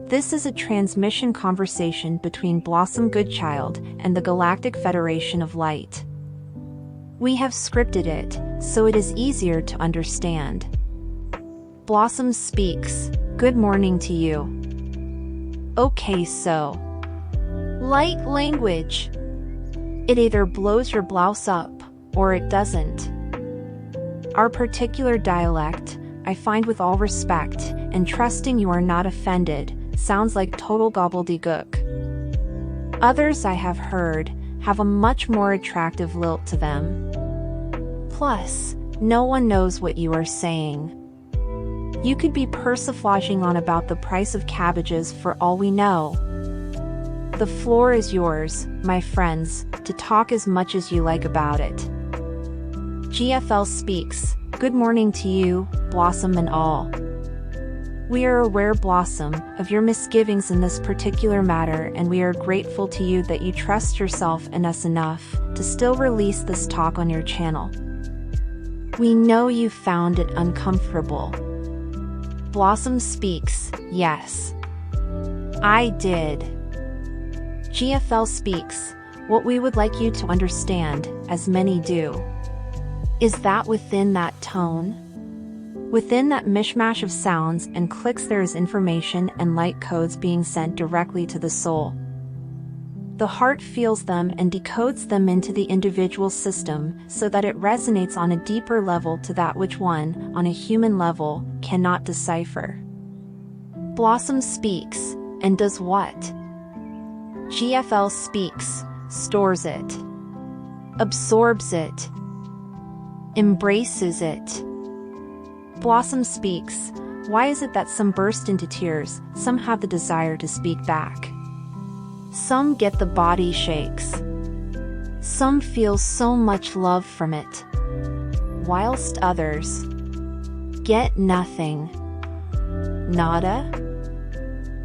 This is a transmission conversation between Blossom Goodchild and the Galactic Federation of Light. We have scripted it, so it is easier to understand. Blossom speaks. Good morning to you. Okay, so. Light language. It either blows your blouse up, or it doesn't. Our particular dialect, I find with all respect, and trusting you are not offended, sounds like total gobbledygook. Others I have heard have a much more attractive lilt to them. Plus, no one knows what you are saying. You could be persiflaging on about the price of cabbages for all we know. The floor is yours, my friends, to talk as much as you like about it. GFL speaks. Good morning to you, Blossom and all. We are aware, Blossom, of your misgivings in this particular matter, and we are grateful to you that you trust yourself and us enough to still release this talk on your channel. We know you found it uncomfortable. Blossom speaks. Yes. I did. GFL speaks. What we would like you to understand, as many do, is that within that tone, within that mishmash of sounds and clicks, there is information and light codes being sent directly to the soul. The heart feels them and decodes them into the individual system so that it resonates on a deeper level to that which one, on a human level, cannot decipher. Blossom speaks, and does what? GFL speaks, stores it, absorbs it, embraces it. Blossom speaks. Why is it that some burst into tears, some have the desire to speak back? Some get the body shakes. Some feel so much love from it, whilst others get nothing. Nada?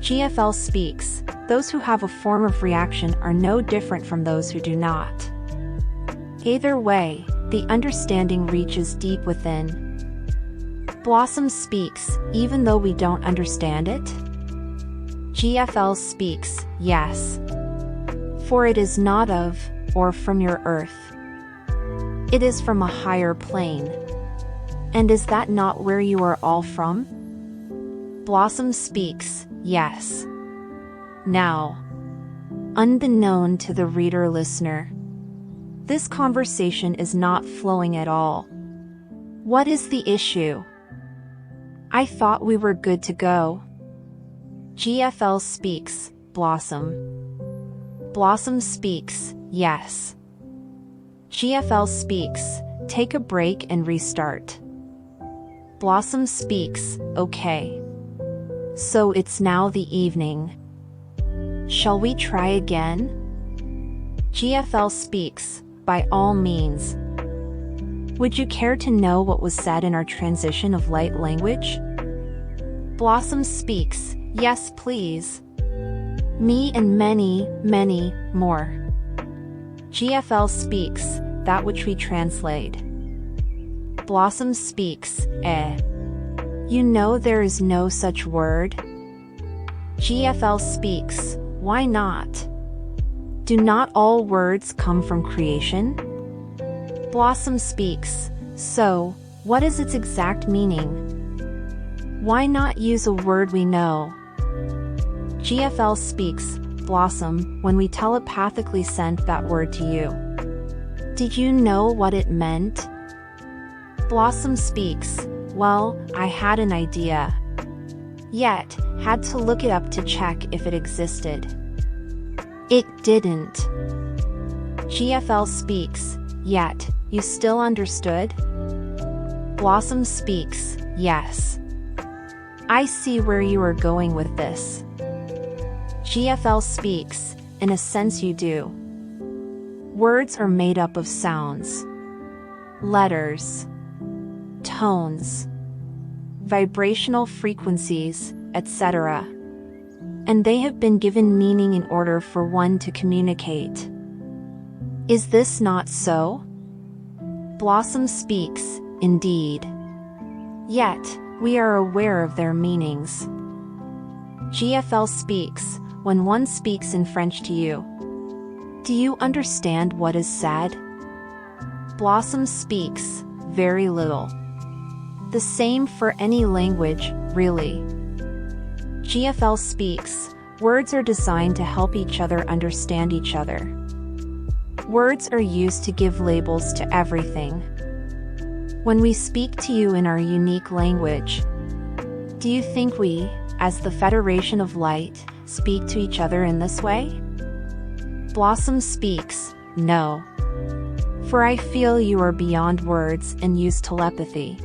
GFL speaks. Those who have a form of reaction are no different from those who do not. Either way, the understanding reaches deep within. Blossom speaks, even though we don't understand it? GFL speaks, yes. For it is not of, or from your earth. It is from a higher plane. And is that not where you are all from? Blossom speaks, yes. Now, unbeknown to the reader-listener, this conversation is not flowing at all. What is the issue? I thought we were good to go. GFL speaks. Blossom. Blossom speaks. Yes. GFL speaks. Take a break and restart. Blossom speaks. Okay. So it's now the evening. Shall we try again? GFL speaks. By all means. Would you care to know what was said in our transition of light language? Blossom speaks. Yes, please. Me and many, many more. GFL speaks. That which we translate. Blossom speaks. You know there is no such word? GFL speaks. Why not? Do not all words come from creation? Blossom speaks. So, what is its exact meaning? Why not use a word we know? GFL speaks. Blossom, when we telepathically sent that word to you, did you know what it meant? Blossom speaks. Well, I had an idea. Yet, had to look it up to check if it existed. It didn't. GFL speaks. Yet, you still understood? Blossom speaks. Yes. I see where you are going with this. GFL speaks. In a sense you do. Words are made up of sounds, letters, tones, vibrational frequencies, etc. And they have been given meaning in order for one to communicate. Is this not so? Blossom speaks, indeed. Yet, we are aware of their meanings. GFL speaks. When one speaks in French to you, do you understand what is said? Blossom speaks. Very little. The same for any language, really. GFL speaks. Words are designed to help each other understand each other. Words are used to give labels to everything. When we speak to you in our unique language, do you think we, as the Federation of Light, speak to each other in this way? Blossom speaks. No. For I feel you are beyond words and use telepathy.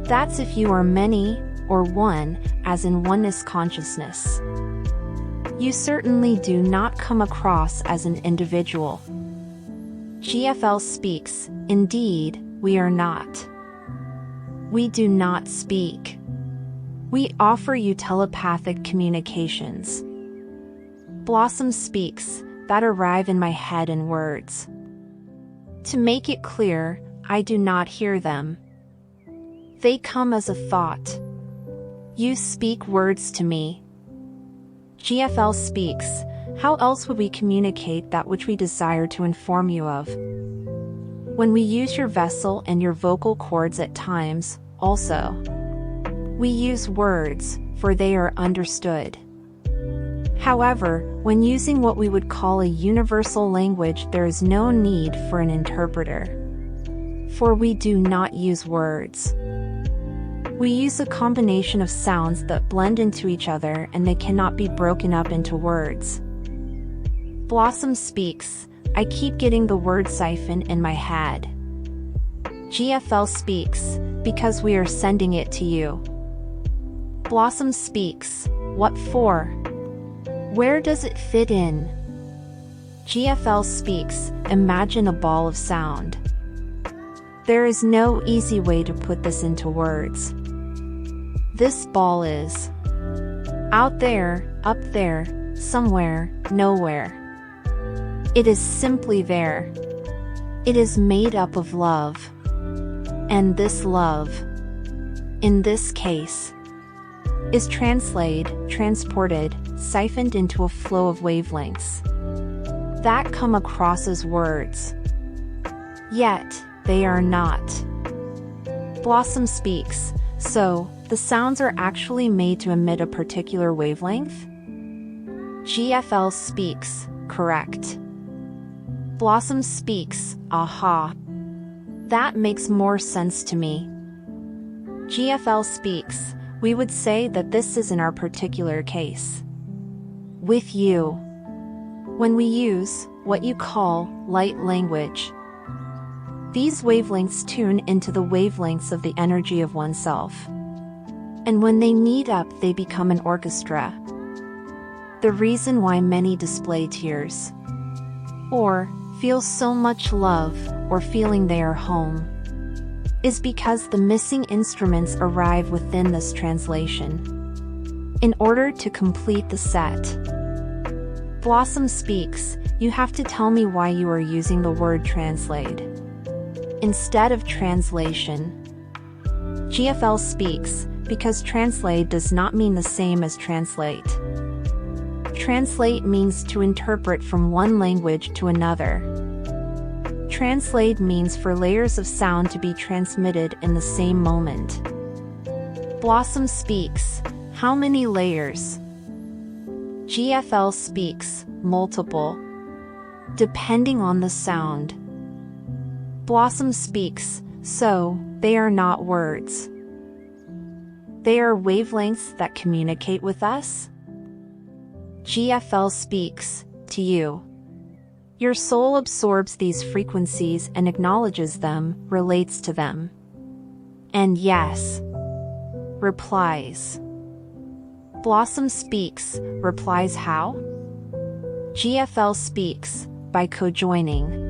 That's if you are many, or one, as in oneness consciousness. You certainly do not come across as an individual. GFL speaks. Indeed, we are not. We do not speak. We offer you telepathic communications. Blossom speaks. That arrive in my head in words. To make it clear, I do not hear them. They come as a thought. You speak words to me. GFL speaks. How else would we communicate that which we desire to inform you of? When we use your vessel and your vocal cords at times, also. We use words, for they are understood. However, when using what we would call a universal language, there is no need for an interpreter. For we do not use words. We use a combination of sounds that blend into each other and they cannot be broken up into words. Blossom speaks. I keep getting the word siphon in my head. GFL speaks, because we are sending it to you. Blossom speaks. What for? Where does it fit in? GFL speaks. Imagine a ball of sound. There is no easy way to put this into words. This ball is out there, up there, somewhere, nowhere. It is simply there. It is made up of love. And this love, in this case, is transported, siphoned into a flow of wavelengths that come across as words. Yet, they are not. Blossom speaks. So, the sounds are actually made to emit a particular wavelength? GFL speaks. Correct. Blossom speaks. Aha. That makes more sense to me. GFL speaks. We would say that this is in our particular case. With you. When we use what you call light language, these wavelengths tune into the wavelengths of the energy of oneself. And when they meet up, they become an orchestra. The reason why many display tears, or feel so much love, or feeling they are home, is because the missing instruments arrive within this translation. In order to complete the set. Blossom speaks. You have to tell me why you are using the word translate instead of translation. GFL speaks. Because translate does not mean the same as translate. Translate means to interpret from one language to another. Translate means for layers of sound to be transmitted in the same moment. Blossom speaks. How many layers? GFL speaks. Multiple. Depending on the sound. Blossom speaks. So, they are not words. They are wavelengths that communicate with us? GFL speaks. To you. Your soul absorbs these frequencies and acknowledges them, relates to them. And yes. Replies. Blossom speaks. Replies how? GFL speaks. By co-joining.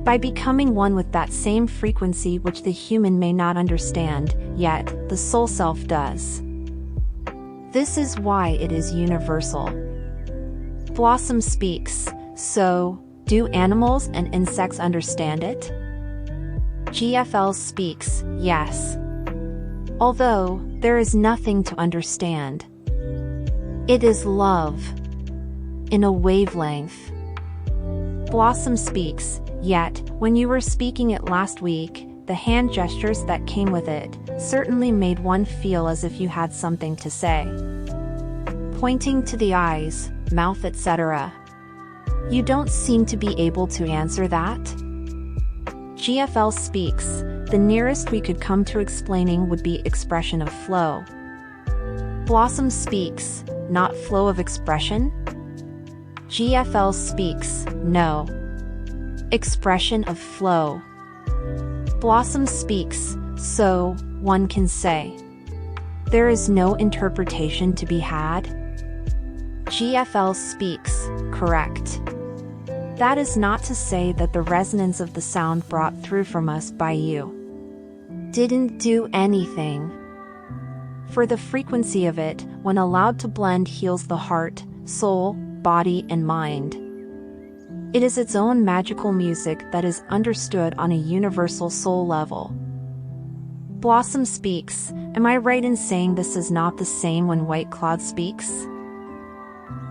By becoming one with that same frequency which the human may not understand, yet the soul self does. This is why it is universal. Blossom speaks. So, do animals and insects understand it? GFL speaks. Yes. Although, there is nothing to understand. It is love. In a wavelength. Blossom speaks, yet, when you were speaking it last week, the hand gestures that came with it certainly made one feel as if you had something to say. Pointing to the eyes, mouth, etc. You don't seem to be able to answer that? GFL speaks, the nearest we could come to explaining would be expression of flow. Blossom speaks, not flow of expression? GFL speaks, no. Expression of flow. Blossom speaks, so, one can say. There is no interpretation to be had? GFL speaks, correct. That is not to say that the resonance of the sound brought through from us by you didn't do anything. For the frequency of it, when allowed to blend, heals the heart, soul, body, and mind. It is its own magical music that is understood on a universal soul level. Blossom speaks, am I right in saying this is not the same when White Cloud speaks?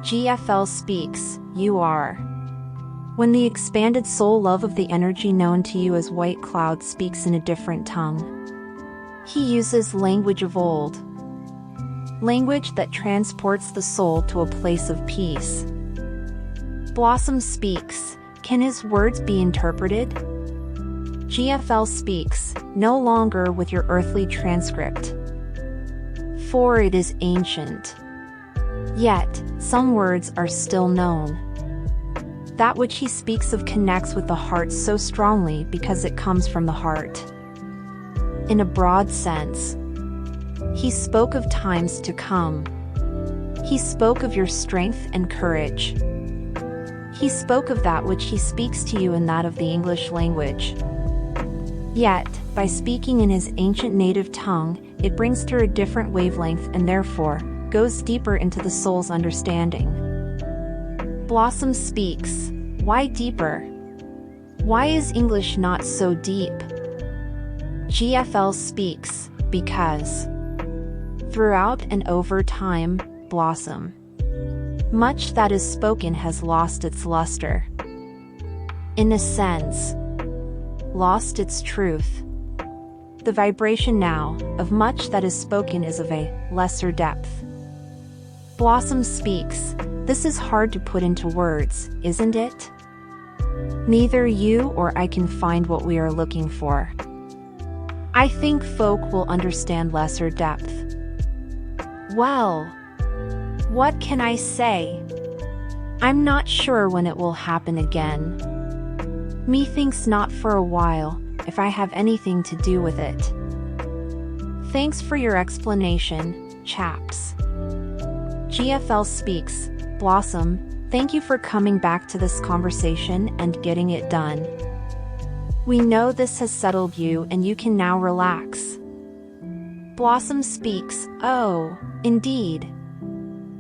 GFL speaks, you are. When the expanded soul love of the energy known to you as White Cloud speaks in a different tongue. He uses language of old. Language that transports the soul to a place of peace. Blossom speaks, can his words be interpreted? GFL speaks, no longer with your earthly transcript. For it is ancient. Yet, some words are still known. That which he speaks of connects with the heart so strongly because it comes from the heart. In a broad sense, he spoke of times to come. He spoke of your strength and courage. He spoke of that which he speaks to you in that of the English language. Yet, by speaking in his ancient native tongue, it brings through a different wavelength and therefore, goes deeper into the soul's understanding. Blossom speaks, why deeper? Why is English not so deep? GFL speaks, because. Throughout and over time, Blossom. Much that is spoken has lost its luster. In a sense, lost its truth. The vibration now, of much that is spoken is of a lesser depth. Blossom speaks, this is hard to put into words, isn't it? Neither you or I can find what we are looking for. I think folk will understand lesser depth. Well, what can I say? I'm not sure when it will happen again. Methinks not for a while, if I have anything to do with it. Thanks for your explanation, chaps. GFL speaks, Blossom, thank you for coming back to this conversation and getting it done. We know this has settled you and you can now relax. Blossom speaks, oh, indeed.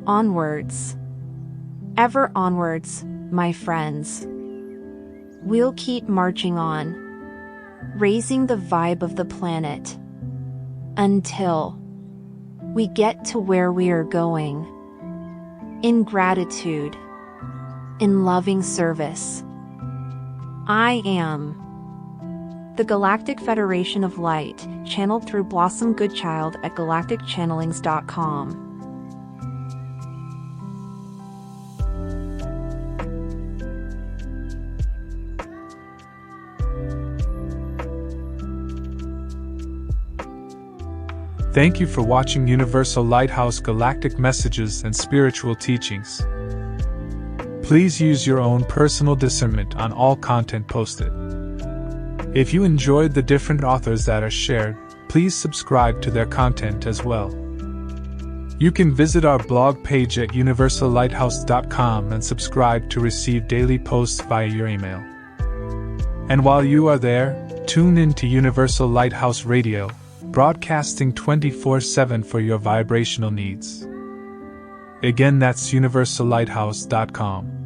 Onwards. Ever onwards, my friends. We'll keep marching on, raising the vibe of the planet, until we get to where we are going. In gratitude, in loving service. I am the Galactic Federation of Light, channeled through Blossom Goodchild at galacticchannelings.com. Thank you for watching Universal Lighthouse Galactic Messages and Spiritual Teachings. Please use your own personal discernment on all content posted. If you enjoyed the different authors that are shared, please subscribe to their content as well. You can visit our blog page at universallighthouse.com and subscribe to receive daily posts via your email. And while you are there, tune in to Universal Lighthouse Radio, broadcasting 24/7 for your vibrational needs. Again, that's universallighthouse.com.